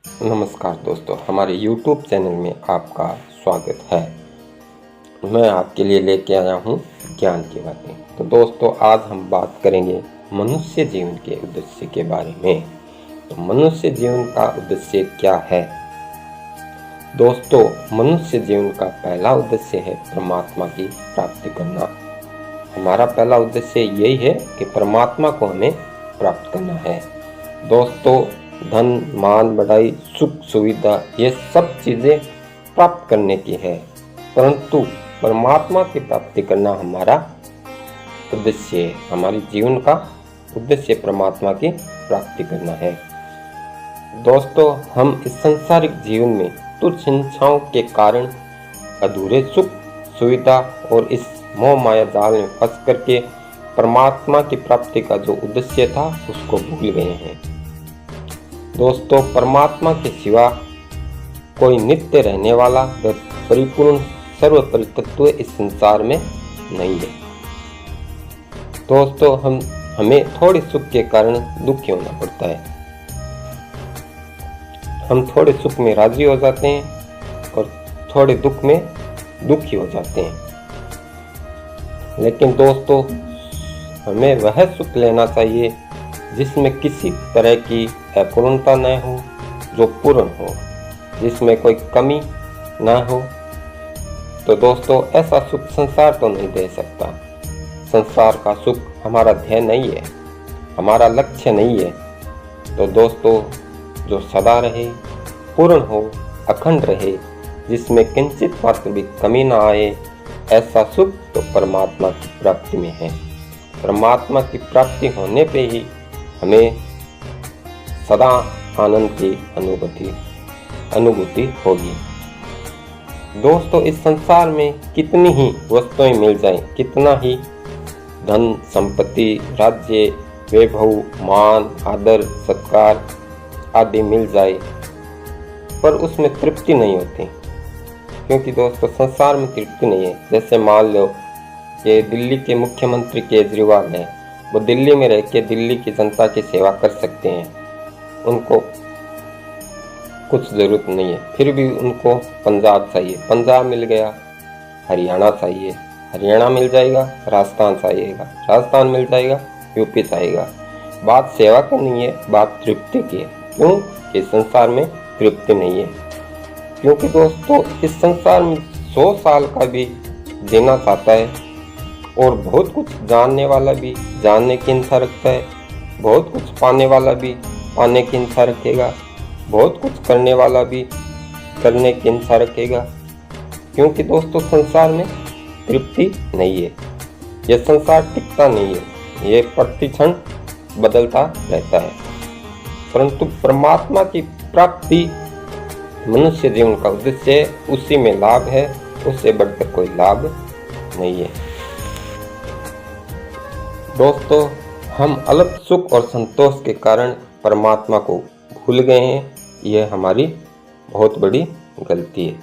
नमस्कार दोस्तों, हमारे YouTube चैनल में आपका स्वागत है। मैं आपके लिए लेके आया हूँ ज्ञान की बातें। तो दोस्तों, आज हम बात करेंगे मनुष्य जीवन के उद्देश्य के बारे में। तो मनुष्य जीवन का उद्देश्य क्या है? दोस्तों, मनुष्य जीवन का पहला उद्देश्य है परमात्मा की प्राप्ति करना। हमारा पहला उद्देश्य यही है कि परमात्मा को हमें प्राप्त करना है। दोस्तों, धन, मान, बढ़ाई, सुख, सुविधा, ये सब चीज़ें प्राप्त करने की है, परंतु परमात्मा की प्राप्ति करना हमारा उद्देश्य है। हमारे जीवन का उद्देश्य परमात्मा की प्राप्ति करना है। दोस्तों, हम इस सांसारिक जीवन में तुच्छ इच्छाओं के कारण अधूरे सुख, सुविधा और इस मोह माया जाल में फंस करके परमात्मा की प्राप्ति का जो उद्देश्य था उसको भूल गए हैं। दोस्तों, परमात्मा के सिवा कोई नित्य रहने वाला व परिपूर्ण सर्वोपरि तत्व इस संसार में नहीं है। दोस्तों, हमें थोड़े सुख के कारण दुखी होना पड़ता है। हम थोड़े सुख में राजी हो जाते हैं और थोड़े दुख में दुखी हो जाते हैं। लेकिन दोस्तों, हमें वह सुख लेना चाहिए जिसमें किसी तरह की अपूर्णता न हो, जो पूर्ण हो, जिसमें कोई कमी न हो। तो दोस्तों, ऐसा सुख संसार तो नहीं दे सकता। संसार का सुख हमारा ध्येय नहीं है, हमारा लक्ष्य नहीं है। तो दोस्तों, जो सदा रहे, पूर्ण हो, अखंड रहे, जिसमें किंचित मात्र भी कमी न आए, ऐसा सुख तो परमात्मा की प्राप्ति में है। परमात्मा की प्राप्ति होने पे ही हमें सदा आनंद की अनुभूति होगी। दोस्तों, इस संसार में कितनी ही वस्तुएं मिल जाएं, कितना ही धन, संपत्ति, राज्य, वैभव, मान, आदर, सत्कार आदि मिल जाए, पर उसमें तृप्ति नहीं होती। क्योंकि दोस्तों, संसार में तृप्ति नहीं है। जैसे मान लो कि दिल्ली के मुख्यमंत्री केजरीवाल हैं, वो दिल्ली में रह के दिल्ली की जनता की सेवा कर सकते हैं, उनको कुछ ज़रूरत नहीं है। फिर भी उनको पंजाब चाहिए, पंजाब मिल गया। हरियाणा चाहिए, हरियाणा मिल जाएगा। राजस्थान चाहिएगा, राजस्थान मिल जाएगा। यूपी चाहिएगा। बात सेवा की नहीं है, बात तृप्ति की है। क्यों? कि संसार में तृप्ति नहीं है। क्योंकि दोस्तों, इस संसार में 100 साल का भी जीना चाहता है और बहुत कुछ जानने वाला भी जानने की इच्छा रखता है, बहुत कुछ पाने वाला भी पाने की इच्छा रखेगा, बहुत कुछ करने वाला भी करने की इच्छा रखेगा। क्योंकि दोस्तों, संसार में तृप्ति नहीं है। यह संसार टिकता नहीं है, ये प्रतिक्षण बदलता रहता है। परंतु परमात्मा की प्राप्ति मनुष्य जीवन का उद्देश्य है, उसी में लाभ है, उससे बढ़कर कोई लाभ नहीं है। दोस्तों, हम अल्प सुख और संतोष के कारण परमात्मा को भूल गए हैं। यह हमारी बहुत बड़ी गलती है।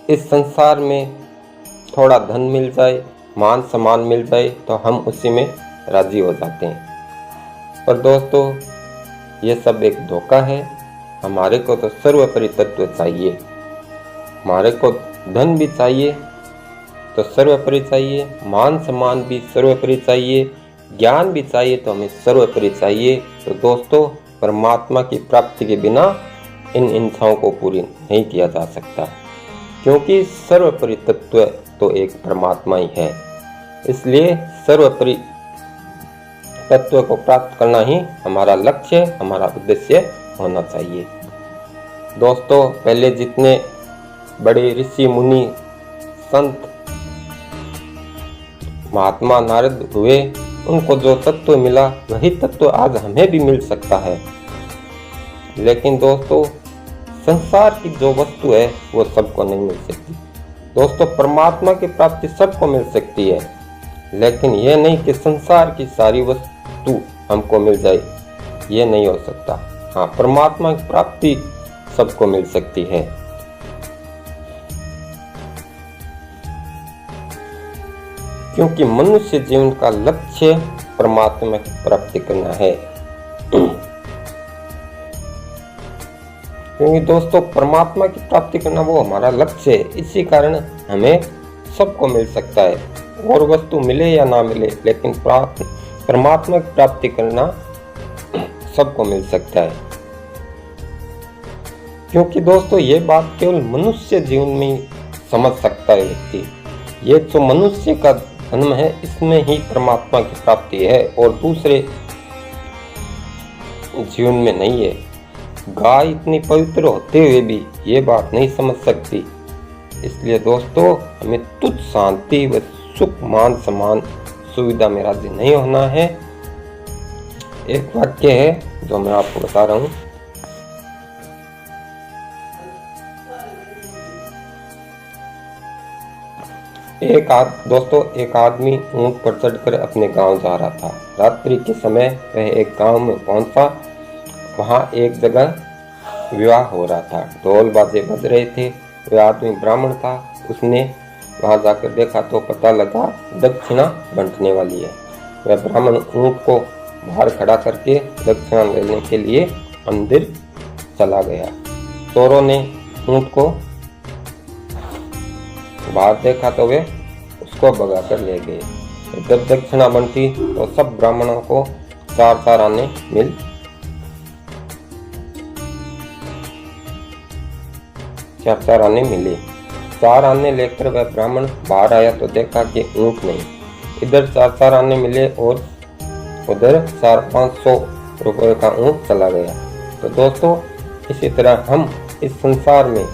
इस संसार में थोड़ा धन मिल जाए, मान सम्मान मिल जाए, तो हम उसी में राजी हो जाते हैं। पर दोस्तों, यह सब एक धोखा है। हमारे को तो सर्वोपरि तत्व चाहिए। हमारे को धन भी चाहिए तो सर्वोपरि चाहिए, मान सम्मान भी सर्वोपरि चाहिए, ज्ञान भी चाहिए तो हमें सर्वोपरि चाहिए। तो दोस्तों, परमात्मा की प्राप्ति के बिना इन इच्छाओं को पूरी नहीं किया जा सकता। क्योंकि सर्वोपरि तत्व तो एक परमात्मा ही है। इसलिए सर्वोपरि तत्व को प्राप्त करना ही हमारा लक्ष्य, हमारा उद्देश्य होना चाहिए। दोस्तों, पहले जितने बड़े ऋषि मुनि संत महात्मा नारद हुए, उनको जो तत्व मिला वही तत्व आज हमें भी मिल सकता है। लेकिन दोस्तों, संसार की जो वस्तु है वो सबको नहीं मिल सकती। दोस्तों, परमात्मा की प्राप्ति सबको मिल सकती है, लेकिन यह नहीं कि संसार की सारी वस्तु हमको मिल जाए, ये नहीं हो सकता। हाँ, परमात्मा की प्राप्ति सबको मिल सकती है। क्योंकि मनुष्य जीवन का लक्ष्य परमात्मा की प्राप्ति करना है। क्योंकि दोस्तों परमात्मा की प्राप्ति करना वो हमारा लक्ष्य है। इसी कारण हमें सबको मिल सकता है, और वस्तु मिले या ना मिले, लेकिन परमात्मा की प्राप्ति करना सबको मिल सकता है। क्योंकि दोस्तों ये बात केवल मनुष्य जीवन में ही समझ सकता है व्यक्ति। ये जो मनुष्य का जन्म है इसमें ही परमात्मा की प्राप्ति है, और दूसरे जीवन में नहीं है। गाय इतनी पवित्र होते हुए भी ये बात नहीं समझ सकती। इसलिए दोस्तों हमें तुच्छ शांति व सुख मान सम्मान सुविधा में राजी नहीं होना है। एक वाक्य है जो मैं आपको बता रहा हूँ। दोस्तों एक आदमी ऊंट पर चढ़कर अपने गांव जा रहा था। रात्रि के समय वह एक गांव में पहुंचा। वहां एक जगह विवाह हो रहा था, ढोल बाजे बज रहे थे। वह आदमी ब्राह्मण था। उसने वहां जाकर देखा तो पता लगा दक्षिणा बंटने वाली है। वह ब्राह्मण ऊंट को बाहर खड़ा करके दक्षिणा लेने के लिए मंदिर चला गया। चोरों ने ऊंट को बाहर देखा तो वे उसको भगा कर ले गए। जब दक्षिणा बनती तो सब ब्राह्मणों को 4 आने मिले। 4 आने लेकर वह ब्राह्मण बाहर आया तो देखा कि ऊंट नहीं। इधर 4 आने मिले और उधर 400-500 रुपए का ऊंट चला गया। तो दोस्तों इसी तरह हम इस संसार में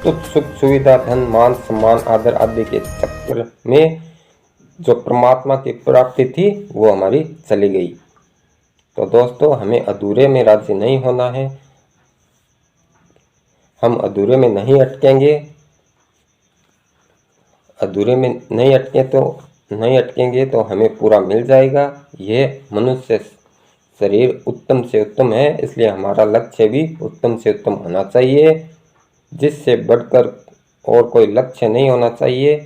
तुच्छ सुख सुविधा धन मान सम्मान आदर आदि के चक्कर में जो परमात्मा की प्राप्ति थी वो हमारी चली गई। तो दोस्तों हमें अधूरे में राजी नहीं होना है। हम अधूरे में नहीं अटकेंगे। अधूरे में नहीं अटकेंगे तो हमें पूरा मिल जाएगा। यह मनुष्य शरीर उत्तम से उत्तम है, इसलिए हमारा लक्ष्य भी उत्तम से उत्तम होना चाहिए, जिससे बढ़कर और कोई लक्ष्य नहीं होना चाहिए।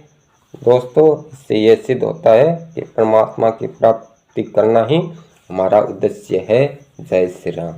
दोस्तों इससे यह सिद्ध होता है कि परमात्मा की प्राप्ति करना ही हमारा उद्देश्य है। जय श्री राम।